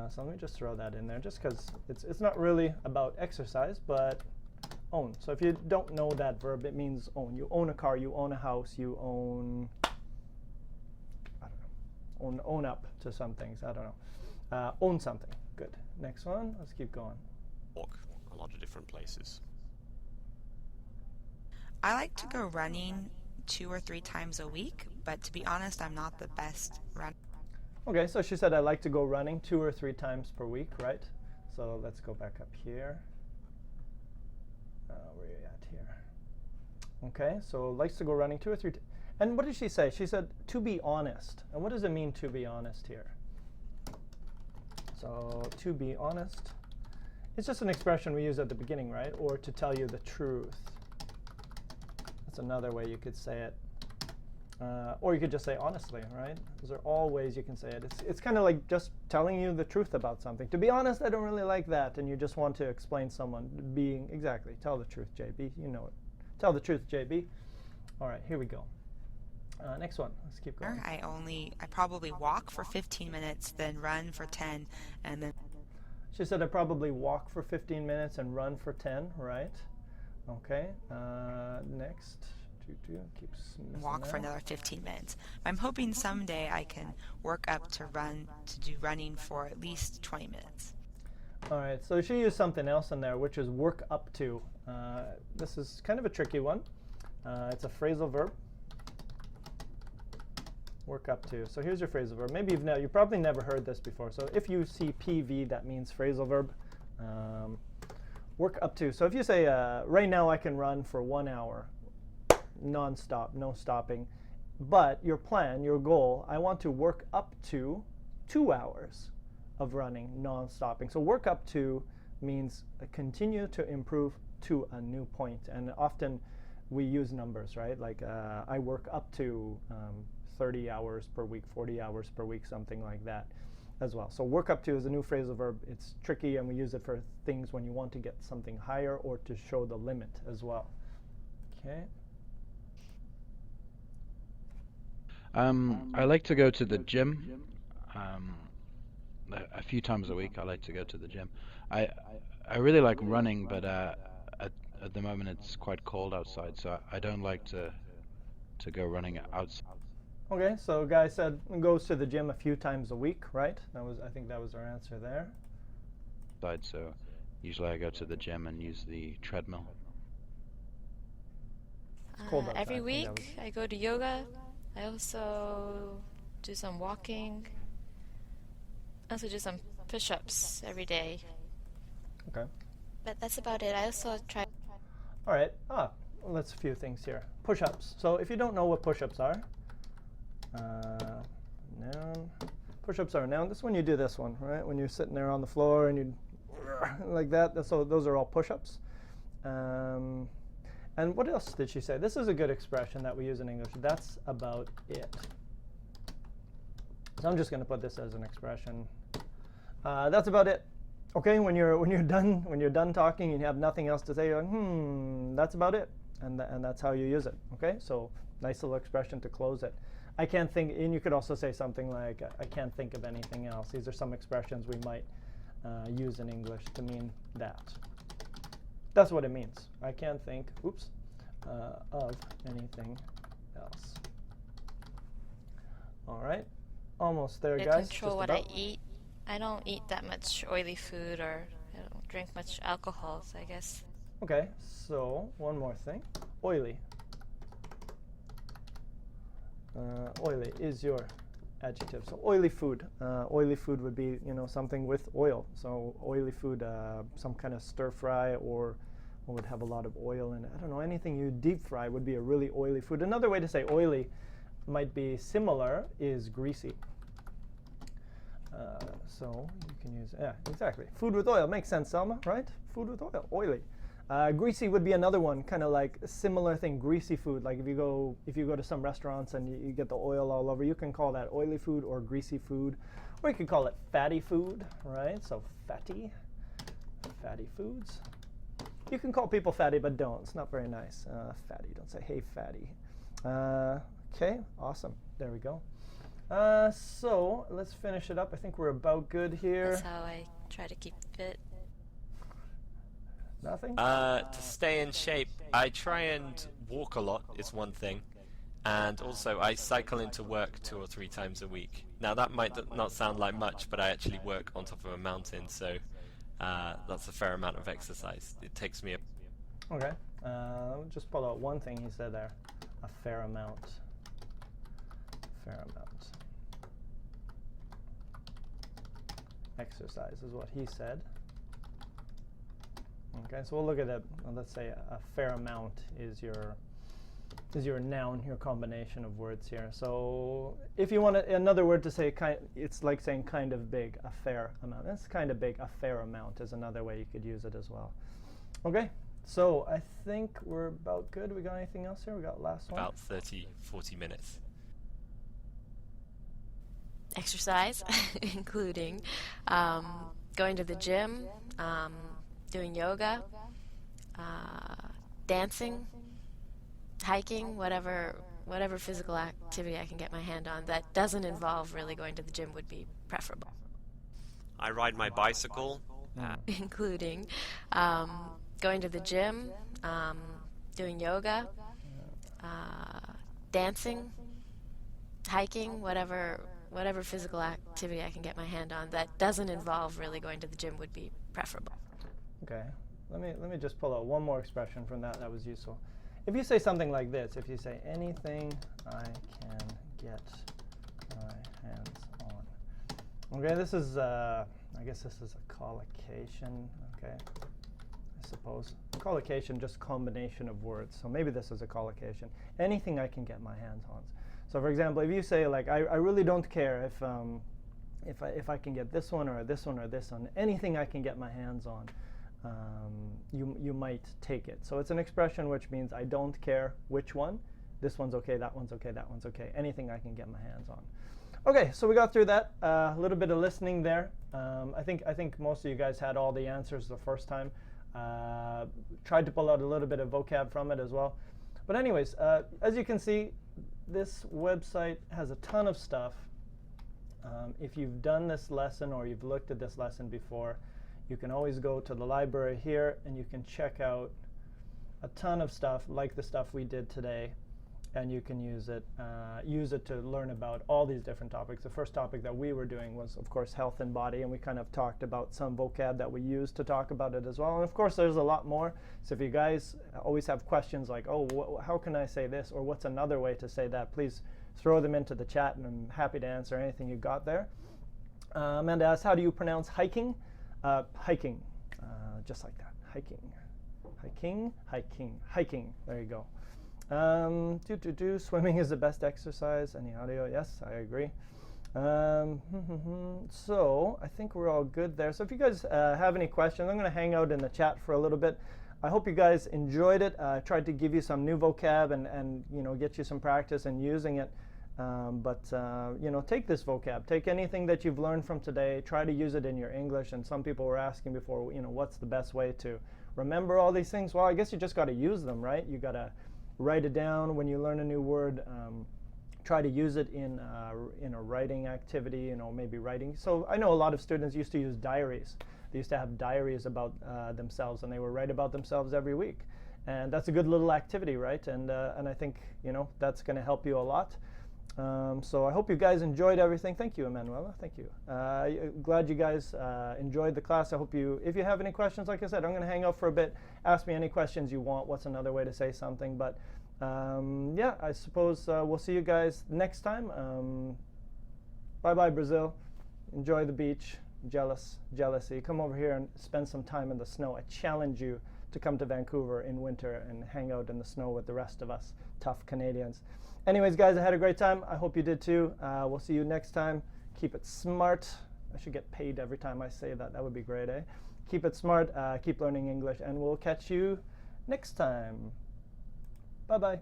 So let me just throw that in there, just because it's not really about exercise, but own. So if you don't know that verb, it means own. You own a car, you own a house, you own, I don't know, own up to some things. I don't know. Own something. Good. Next one. Let's keep going. Walk a lot of different places. I like to go running 2 or 3 times a week, but to be honest, I'm not the best runner. Okay, so she said I like to go running 2 or 3 times per week, right? So let's go back up here. Where are you at here? Okay, so likes to go running 2 or 3 times. And what did she say? She said to be honest. And what does it mean to be honest here? So to be honest, it's just an expression we use at the beginning, right? Or to tell you the truth. That's another way you could say it. Or you could just say honestly, right? Those are all ways you can say it. It's kind of like just telling you the truth about something. To be honest, I don't really like that. And you just want to explain someone being, exactly, tell the truth, JB. You know it. Tell the truth, JB. All right, here we go. Next one. Let's keep going. I probably walk for 15 minutes, then run for 10, and then... She said I probably walk for 15 minutes and run for 10, right? Okay. Next. Keeps walk for another 15 minutes. I'm hoping someday I can work up to do running for at least 20 minutes. All right, so she used something else in there, which is work up to. This is kind of a tricky one. It's a phrasal verb. Work up to. So here's your phrasal verb. Maybe you've probably never heard this before. So if you see PV, that means phrasal verb. Work up to. So if you say, right now I can run for 1 hour, non-stop, no stopping. But your plan, your goal, I want to work up to 2 hours of running, non-stopping. So work up to means continue to improve to a new point. And often we use numbers, right? Like I work up to 30 hours per week, 40 hours per week, something like that as well. So work up to is a new phrasal verb. It's tricky, and we use it for things when you want to get something higher or to show the limit as well. Okay. I like to go to the gym. A few times a week I like to go to the gym. I really like running, but at the moment it's quite cold outside, so I don't like to go running outside. Okay, so guy said goes to the gym a few times a week, right? I think that was our answer there. So usually I go to the gym and use the treadmill. It's cold outside. Every week I go to yoga. I also do some walking. I also do some push-ups every day. Okay. But that's about it. I also try... All right. let's a few things here. Push-ups. So if you don't know what push-ups are, noun. Push-ups are a noun. This is when you do this one, right? When you're sitting there on the floor and you like that. So those are all push-ups. And what else did she say? This is a good expression that we use in English. That's about it. So I'm just going to put this as an expression. That's about it. Okay, when you're done talking and you have nothing else to say, you're like, that's about it, and that's how you use it. Okay, so nice little expression to close it. I can't think, and you could also say something like, I can't think of anything else. These are some expressions we might use in English to mean that. That's what it means. I can't think, of anything else. All right, almost there, I guys. control Just what about. I eat. I don't eat that much oily food, or I don't drink much alcohol, so I guess. Okay, so one more thing. Oily. Oily is your adjective. So oily food. Oily food would be, something with oil. So oily food, some kind of stir fry or would have a lot of oil in it. I don't know, anything you deep fry would be a really oily food. Another way to say oily might be similar is greasy. So you can use, yeah, exactly. Food with oil makes sense, Selma, right? Food with oil, oily. Greasy would be another one, kind of like a similar thing. Greasy food, like if you go to some restaurants and you get the oil all over, you can call that oily food or greasy food, or you could call it fatty food, right? So fatty foods. You can call people fatty, but don't. It's not very nice. Fatty. Don't say, hey, fatty. Okay, awesome. There we go. So let's finish it up. I think we're about good here. That's how I try to keep fit. Nothing? To stay in shape, I try and walk a lot is one thing. And also, I cycle into work 2 or 3 times a week. Now, that might not sound like much, but I actually work on top of a mountain, so that's a fair amount of exercise. It takes me a... Okay. Just pull out one thing he said there. A fair amount. Fair amount. Exercise is what he said. Okay, so we'll look at it. Let's say a fair amount is your noun, your combination of words here. So if you want another word to say, it's like saying kind of big, a fair amount. That's kind of big, a fair amount is another way you could use it as well. Okay, so I think we're about good. We got anything else here? We got last one. About 30, 40 minutes. Exercise, including going to the gym, doing yoga, dancing, hiking, whatever physical activity I can get my hand on that doesn't involve really going to the gym would be preferable. I ride my bicycle. Including going to the gym, doing yoga, dancing, hiking, whatever physical activity I can get my hand on that doesn't involve really going to the gym would be preferable. Okay, let me just pull out one more expression from that was useful. If you say something like this, if you say anything I can get my hands on. Okay, this is I guess this is a collocation. Okay, I suppose collocation, just combination of words. So maybe this is a collocation. Anything I can get my hands on. So for example, if you say like I really don't care if I can get this one or this one or this one, anything I can get my hands on, you might take it. So it's an expression which means I don't care which one. This one's okay, that one's okay, that one's okay. Anything I can get my hands on. Okay, so we got through that. A little bit of listening there. I think most of you guys had all the answers the first time. Tried to pull out a little bit of vocab from it as well. But anyways, as you can see, this website has a ton of stuff. If you've done this lesson or you've looked at this lesson before, you can always go to the library here and you can check out a ton of stuff like the stuff we did today, and you can use it to learn about all these different topics. The first topic that we were doing was, of course, health and body, and we kind of talked about some vocab that we use to talk about it as well. And of course, there's a lot more. So if you guys always have questions like, oh, how can I say this, or what's another way to say that, please throw them into the chat, and I'm happy to answer anything you got there. Amanda asked, how do you pronounce hiking? Hiking, just like that, hiking. Hiking. There you go. Swimming is the best exercise. Any audio? Yes, I agree. So I think we're all good there. So if you guys have any questions, I'm going to hang out in the chat for a little bit. I hope you guys enjoyed it. I tried to give you some new vocab and get you some practice in using it. Take this vocab. Take anything that you've learned from today. Try to use it in your English. And some people were asking before, what's the best way to remember all these things? Well, I guess you just got to use them, right? You got to write it down when you learn a new word. Try to use it in a writing activity, maybe writing. So I know a lot of students used to use diaries. They used to have diaries about themselves, and they would write about themselves every week. And that's a good little activity, right? And I think that's going to help you a lot. So I hope you guys enjoyed everything. Thank you, Emanuela. Thank you. Glad you guys enjoyed the class. I hope if you have any questions, like I said, I'm going to hang out for a bit. Ask me any questions you want. What's another way to say something? But yeah, I suppose we'll see you guys next time. Bye-bye, Brazil. Enjoy the beach. Jealousy. Come over here and spend some time in the snow. I challenge you to come to Vancouver in winter and hang out in the snow with the rest of us tough Canadians. Anyways, guys, I had a great time. I hope you did too. We'll see you next time. Keep it smart. I should get paid every time I say that. That would be great, eh? Keep it smart. Keep learning English, and we'll catch you next time. Bye-bye.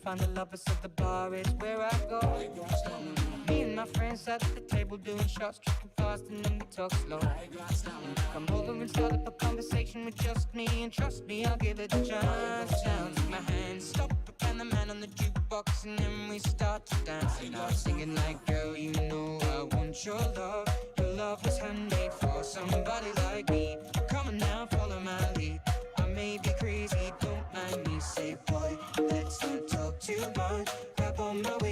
Find the lovers at the bar is where I go. Me and my friends at the table doing shots, tripping fast, and then we talk slow. Come over and start up a conversation with just me, and trust me, I'll give it a chance. Now take my hand, stop, and the man on the jukebox, and then we start to dance. And I'm singing like, girl, you know I want your love. Your love was handmade for somebody like me. Come on now, follow my lead. I may be crazy, don't mind me. Say, boy, let's not talk too much. Grab on my waist.